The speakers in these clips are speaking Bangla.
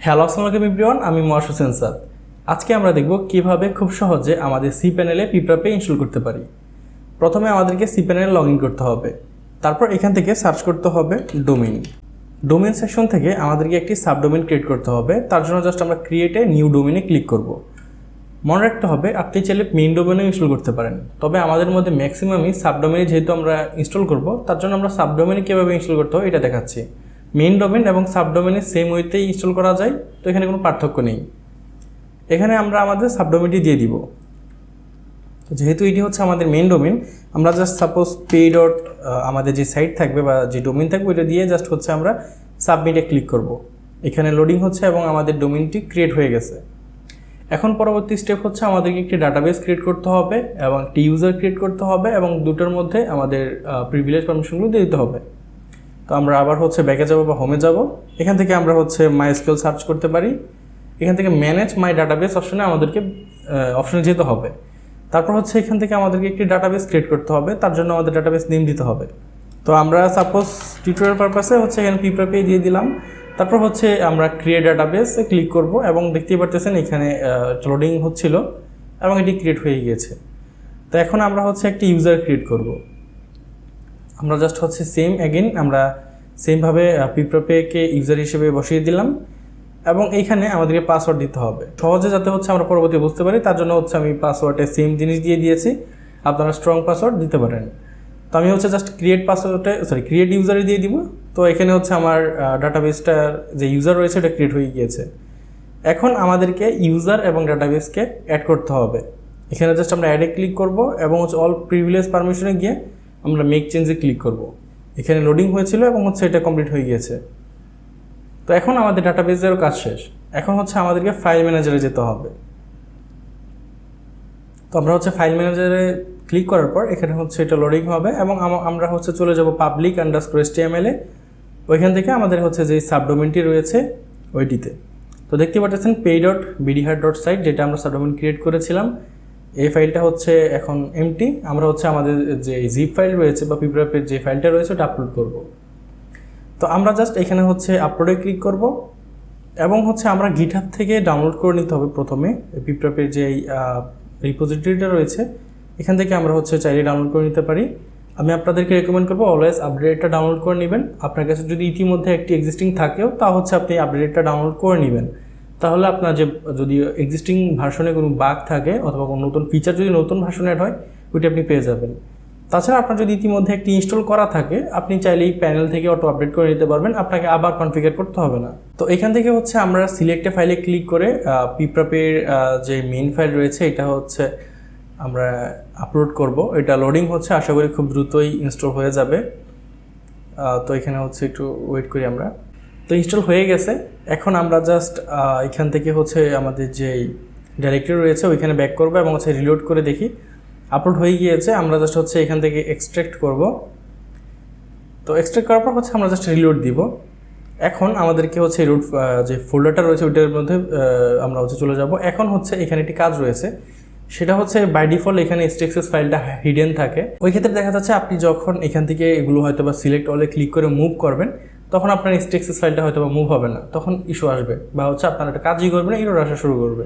হ্যালো আসসালামু আলাইকুম এভরিওয়ান, আমি মহাশু সেন্সার। আজকে আমরা দেখব কিভাবে খুব সহজে আমাদের সি প্যানেলে পিপ্রাপে ইনস্টল করতে পারি। প্রথমে আমাদেরকে সি প্যানেলে লগ ইন করতে হবে, তারপর এখান থেকে সার্চ করতে হবে ডোমেইন। ডোমেইন সেকশন থেকে আমাদেরকে একটি সাবডোমেইন ক্রিয়েট করতে হবে। তার জন্য জাস্ট আমরা ক্রিয়েট এ নিউ ডোমেইনে ক্লিক করব। মনে রাখতে হবে আপনি চাইলে মেইন ডোমেইনে ইনস্টল করতে পারেন, তবে আমাদের মধ্যে ম্যাক্সিমামই সাবডোমেইনে যেহেতু আমরা ইনস্টল করব, তার জন্য আমরা সাবডোমেইনে কীভাবে ইনস্টল করতে হবে এটা দেখাচ্ছি। মেইন ডোমেইন এবং সাবডোমেইনে সেম ওয়েতেই ইনস্টল করা যায়, তো এখানে কোনো পার্থক্য নেই। এখানে আমরা আমাদের সাবডোমেইনটি দিয়ে দিব। যেহেতু এটি হচ্ছে আমাদের মেইন ডোমেইন, আমরা জাস্ট সাপোজ পে ডট আমাদের যে সাইট থাকবে বা যে ডোমেইন থাকবে ওইটা দিয়ে জাস্ট হচ্ছে আমরা সাবমিটে ক্লিক করব। এখানে লোডিং হচ্ছে এবং আমাদের ডোমেইনটি ক্রিয়েট হয়ে গেছে। এখন পরবর্তী স্টেপ হচ্ছে আমাদেরকে একটি ডাটাবেস ক্রিয়েট করতে হবে এবং একটি ইউজার ক্রিয়েট করতে হবে এবং দুটোর মধ্যে আমাদের প্রিভিলেজ পারমিশনগুলো দিয়ে দিতে হবে। তো আমরা আবার হচ্ছে ব্যাকে যাব বা হোমে যাব। এখান থেকে আমরা হচ্ছে মাইএসকিউএল সার্চ করতে পারি। এখান থেকে ম্যানেজ মাই ডাটাবেস অপশনে আমাদেরকে অপশনে যেতে হবে। তারপর হচ্ছে এখান থেকে আমাদেরকে একটি ডাটাবেস ক্রিয়েট করতে হবে, তার জন্য আমাদের ডাটাবেস নেম দিতে হবে। তো আমরা সাপোজ টিউটোরিয়াল পারপাসে হচ্ছে এখানে পিপ্রাপে দিয়ে দিলাম। তারপর হচ্ছে আমরা ক্রিয়েট ডাটাবেসে ক্লিক করব এবং দেখতেই পারতেছেন এখানে লোডিং হচ্ছিল এবং এটি ক্রিয়েট হয়ে গিয়েছে। তো এখন আমরা হচ্ছে একটি ইউজার ক্রিয়েট করব। আমরা জাস্ট হচ্ছে সেম অ্যাগেন আমরা সেমভাবে পিপ্রাপেকে ইউজার হিসেবে বসিয়ে দিলাম এবং এইখানে আমাদেরকে পাসওয়ার্ড দিতে হবে সহজে, যাতে হচ্ছে আমরা পরবর্তী বুঝতে পারি। তার জন্য হচ্ছে আমি পাসওয়ার্ডে সেম জিনিস দিয়ে দিয়েছি, আপনারা স্ট্রং পাসওয়ার্ড দিতে পারেন। তো আমি হচ্ছে জাস্ট ক্রিয়েট ইউজারে দিয়ে দিব। তো এখানে হচ্ছে আমার ডাটাবেসটার যে ইউজার রয়েছে ওটা ক্রিয়েট হয়ে গিয়েছে। এখন আমাদেরকে ইউজার এবং ডাটাবেসকে অ্যাড করতে হবে। এখানে জাস্ট আমরা অ্যাডে ক্লিক করব এবং হচ্ছে অল প্রিভিলেজ পারমিশনে গিয়ে আমরা মেক চেঞ্জে ক্লিক করব। এখানে লোডিং হয়েছিল এবং হচ্ছে এটা কমপ্লিট হয়ে গিয়েছে। তো এখন আমাদের ডাটাবেসেরও কাজ শেষ। এখন হচ্ছে আমাদেরকে ফাইল ম্যানেজারে যেতে হবে। তো আমরা হচ্ছে ফাইল ম্যানেজারে ক্লিক করার পর এখানে হচ্ছে এটা লোডিং হবে এবং আমরা হচ্ছে চলে যাব public_html এ। ওইখান থেকে আমাদের হচ্ছে যে সাবডোমেইনটি রয়েছে ওইটিতে। তো দেখতে পাচ্ছেন pay.bdhart.site, যেটা আমরা সাবডোমেইন ক্রিয়েট করেছিলাম। এই ফাইলটা হচ্ছে এখন এমটি। আমরা হচ্ছে আমাদের যে জিপ ফাইল রয়েছে বা পিপ্রাপের যে ফাইলটা রয়েছে ওটা আপলোড করব। তো আমরা জাস্ট এখানে হচ্ছে আপলোডে ক্লিক করব এবং হচ্ছে আমরা গিটহাব থেকে ডাউনলোড করে নিতে হবে প্রথমে পিপ্রাপের যে রিপোজিটরিটা রয়েছে। এখান থেকে আমরা হচ্ছে চাইলে ডাউনলোড করে নিতে পারি। আমি আপনাদেরকে রেকমেন্ড করবো অলওয়েজ আপডেটটা ডাউনলোড করে নেবেন। আপনার কাছে যদি ইতিমধ্যে একটি এক্সিস্টিং থাকেও তা হচ্ছে আপনি আপডেটটা ডাউনলোড করে নেবেন। তাহলে আপনার যে যদি এক্সিস্টিং ভার্সনে কোনো বাগ থাকে অথবা কোনো নতুন ফিচার যদি নতুন ভার্সনে অ্যাড হয় ওইটা আপনি পেয়ে যাবেন। তাছাড়া আপনার যদি ইতিমধ্যে একটি ইনস্টল করা থাকে আপনি চাইলে এই প্যানেল থেকে অটো আপডেট করে নিতে পারবেন, আপনাকে আবার কনফিগার করতে হবে না। তো এখান থেকে হচ্ছে আমরা সিলেক্টে ফাইলে ক্লিক করে পিপ্রাপের যে মেইন ফাইল রয়েছে এটা হচ্ছে আমরা আপলোড করব। এটা লোডিং হচ্ছে, আশা করি খুব দ্রুতই ইনস্টল হয়ে যাবে। তো এখানে হচ্ছে একটু ওয়েট করি আমরা। তো ইনস্টল হয়ে গেছে। এখন আমরা জাস্ট এখান থেকে হচ্ছে আমাদের যে ডাইরেক্টরি রয়েছে ওইখানে ব্যাক করবো এবং হচ্ছে রিলোড করে দেখি আপলোড হয়ে গিয়েছে। আমরা জাস্ট হচ্ছে এখান থেকে এক্সট্রাক্ট করব। তো এক্সট্রাক্ট করার পর হচ্ছে আমরা জাস্ট রিলোড দিব। এখন আমাদেরকে হচ্ছে রুট যে ফোল্ডারটা রয়েছে ওইটার মধ্যে আমরা হচ্ছে চলে যাব। এখন হচ্ছে এখানে একটি কাজ রয়েছে, সেটা হচ্ছে বাই ডিফল্ট এখানে stxs ফাইলটা হিডেন থাকে। ওই ক্ষেত্রে দেখা যাচ্ছে আপনি যখন এখান থেকে এগুলো হয়তো বা সিলেক্ট অলে ক্লিক করে মুভ করবেন তখন আপনার stxs ফাইলটা হয়তো বা মুভ হবে না, তখন ইস্যু আসবে বা হচ্ছে আপনার একটা কাজই করবে না, এরর আসা শুরু করবে।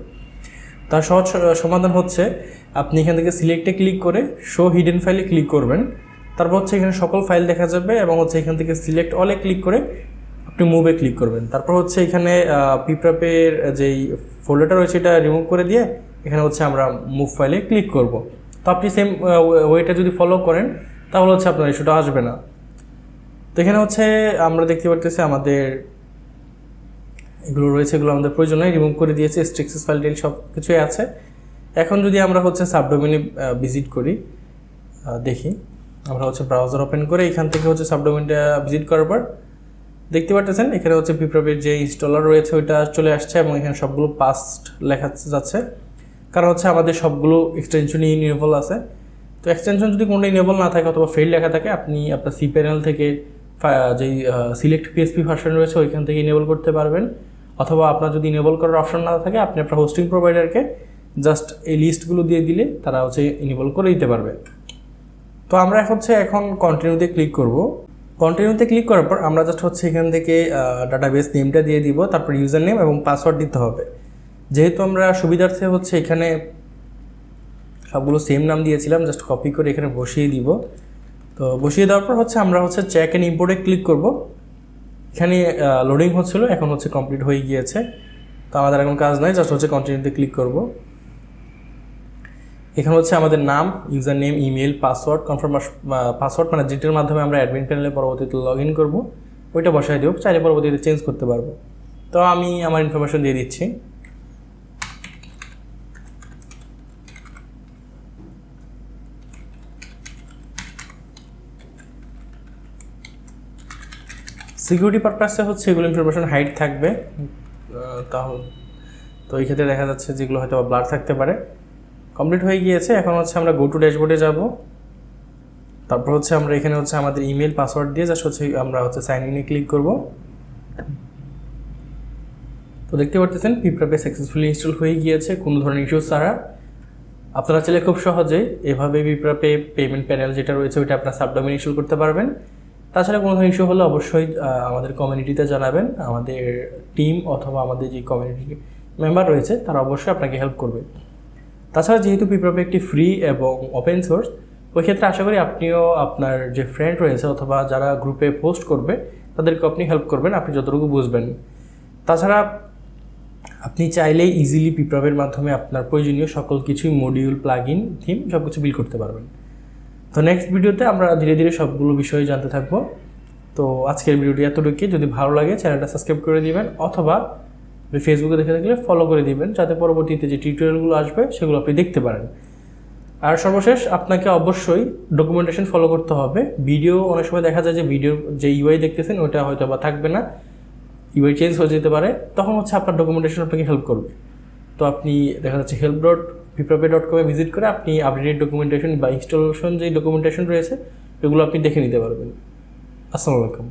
তার সহজ সমাধান হচ্ছে আপনি এখান থেকে সিলেক্টে ক্লিক করে শো হিডেন ফাইলে ক্লিক করবেন। তারপর হচ্ছে এখানে সকল ফাইল দেখা যাবে এবং হচ্ছে এখান থেকে সিলেক্ট অলে ক্লিক করে আপনি মুভে ক্লিক করবেন। তারপর হচ্ছে এখানে পিপ্রাপের যেই ফোল্ডারটা রয়েছে এটা রিমুভ করে দিয়ে এখানে হচ্ছে আমরা মুভ ফাইলে ক্লিক করব। তো আপনি সেম ওয়েটা যদি ফলো করেন তাহলে হচ্ছে আপনার ইস্যুটা আসবে না। তো এখানে হচ্ছে আমরা দেখতে পাচ্ছি আমাদের এগুলো রয়েছে, এগুলো আমাদের প্রয়োজন নেই, রিমুভ করে দিয়েছে। stxs ফাইল টেল সব কিছুই আছে। এখন যদি আমরা হচ্ছে সাবডোমেইনে ভিজিট করি, দেখি আমরা হচ্ছে ব্রাউজার ওপেন করে এখান থেকে হচ্ছে সাবডোমেইনটা ভিজিট করার পর দেখতে পাচ্ছেন এখানে হচ্ছে পিপ্রাপের যে ইনস্টলার রয়েছে ওইটা চলে আসছে এবং এখানে সবগুলো পাস্ট লেখা যাচ্ছে, কারণ হচ্ছে আমাদের সবগুলো এক্সটেনশনই ইনেবল আছে। তো এক্সটেনশন যদি কোনটা ইনেবল না থাকে অথবা ফেল লেখা থাকে আপনি আপনার সি প্যানেল থেকে যেই সিলেক্ট পিএসপি ভার্সন রয়েছে ওইখান থেকে ইনেবল করতে পারবেন, অথবা আপনার যদি ইনেবল করার অপশন না থাকে আপনি আপনার হোস্টিং প্রোভাইডারকে জাস্ট এই লিস্টগুলো দিয়ে দিলে তারা হচ্ছে ইনেবল করে দিতে পারবে। তো আমরা হচ্ছে এখন কন্টিনিউতে ক্লিক করব। কন্টিনিউতে ক্লিক করার পর আমরা জাস্ট হচ্ছে এখান থেকে ডাটাবেস নেমটা দিয়ে দিব, তারপর ইউজার নেম এবং পাসওয়ার্ড দিতে হবে। যেহেতু আমরা সুবিধার্থে হচ্ছে এখানে সবগুলো সেম নাম দিয়েছিলাম, জাস্ট কপি করে এখানে বসিয়ে দিব। তো বসিয়ে দেওয়ার পর হচ্ছে আমরা হচ্ছে চেক অ্যান্ড ইম্পোর্টে ক্লিক করব। এখানে লোডিং হচ্ছিলো, এখন হচ্ছে কমপ্লিট হয়ে গিয়েছে। তো আমাদের এখন কাজ নাই, জাস্ট হচ্ছে কন্টিনিউতে ক্লিক করব। এখানে হচ্ছে আমাদের নাম, user name, email, password, password মানে যেটার মাধ্যমে আমরা অ্যাডমিন প্যানেলে পরবর্তীতে লগ ইন করবো ওইটা বসাই দেবো, চাইলে পরবর্তীতে চেঞ্জ করতে পারবো। তো আমি আমার ইনফরমেশন দিয়ে দিচ্ছি। সিকিউরিটি পারপাসে হচ্ছে এগুলো ইনফরমেশন হাইড থাকবে, তাহলে তো এই ক্ষেত্রে দেখা যাচ্ছে যেগুলো হয়তো ব্লার থাকতে পারে। কমপ্লিট হয়ে গিয়েছে, এখন হচ্ছে আমরা গো টু ড্যাশবোর্ডে যাব। তারপর হচ্ছে আমরা এখানে হচ্ছে আমাদের ইমেল পাসওয়ার্ড দিয়ে জাস্ট হচ্ছে আমরা হচ্ছে সাইন ইনে ক্লিক করব। তো দেখতে পাচ্ছেন পিপ্রাপে সাকসেসফুলি ইনস্টল হয়ে গিয়েছে কোনো ধরনের ইস্যু ছাড়া। আপনারা চাইলে খুব সহজেই এভাবে পিপ্রাপে পেমেন্ট প্যানেল যেটা রয়েছে ওইটা আপনার সাবডোমেইন ইনস্টল করতে পারবেন। তাছাড়া কোনো ধরনের ইস্যু হলে অবশ্যই আমাদের কমিউনিটিতে জানাবেন, আমাদের টিম অথবা আমাদের যে কমিউনিটি মেম্বার রয়েছে তারা অবশ্যই আপনাকে হেল্প করবে। তাছাড়া যেহেতু পিপ্রাপে একটি ফ্রি এবং ওপেন সোর্স, ওই ক্ষেত্রে আশা করি আপনিও আপনার যে ফ্রেন্ড রয়েছে অথবা যারা গ্রুপে পোস্ট করবে তাদেরকে আপনি হেল্প করবেন আপনি যতটুকু বুঝবেন। তাছাড়া আপনি চাইলেই ইজিলি পিপ্রাপের মাধ্যমে আপনার প্রয়োজনীয় সকল কিছুই মডিউল, প্লাগইন, থিম সব কিছু বিল্ড করতে পারবেন। তো নেক্সট ভিডিওতে আমরা ধীরে ধীরে সবগুলো বিষয়ে জানতে থাকবো। তো আজকের ভিডিওটি এতটুকুই। যদি ভালো লাগে চ্যানেলটা সাবস্ক্রাইব করে দিবেন অথবা ফেসবুকে দেখে থাকলে ফলো করে দিবেন, যাতে পরবর্তীতে যে টিউটোরিয়ালগুলো আসবে সেগুলো আপনি দেখতে পারেন। আর সর্বশেষ আপনাকে অবশ্যই ডকুমেন্টেশন ফলো করতে হবে। ভিডিও অনেক সময় দেখা যায় যে ভিডিওর যে ইউআই দেখতেছেন ওইটা হয়তো বা থাকবে না, ইউআই চেঞ্জ হয়ে যেতে পারে, তখন হচ্ছে আপনার ডকুমেন্টেশন আপনাকে হেল্প করবে। তো আপনি দেখা যাচ্ছে help.piprape.com-এ ভিজিট করে আপনি আপডেটেড ডকুমেন্টেশন বা ইনস্টলেশন যে ডকুমেন্টেশন রয়েছে এগুলো আপনি দেখে নিতে পারবেন। আসসালামু আলাইকুম।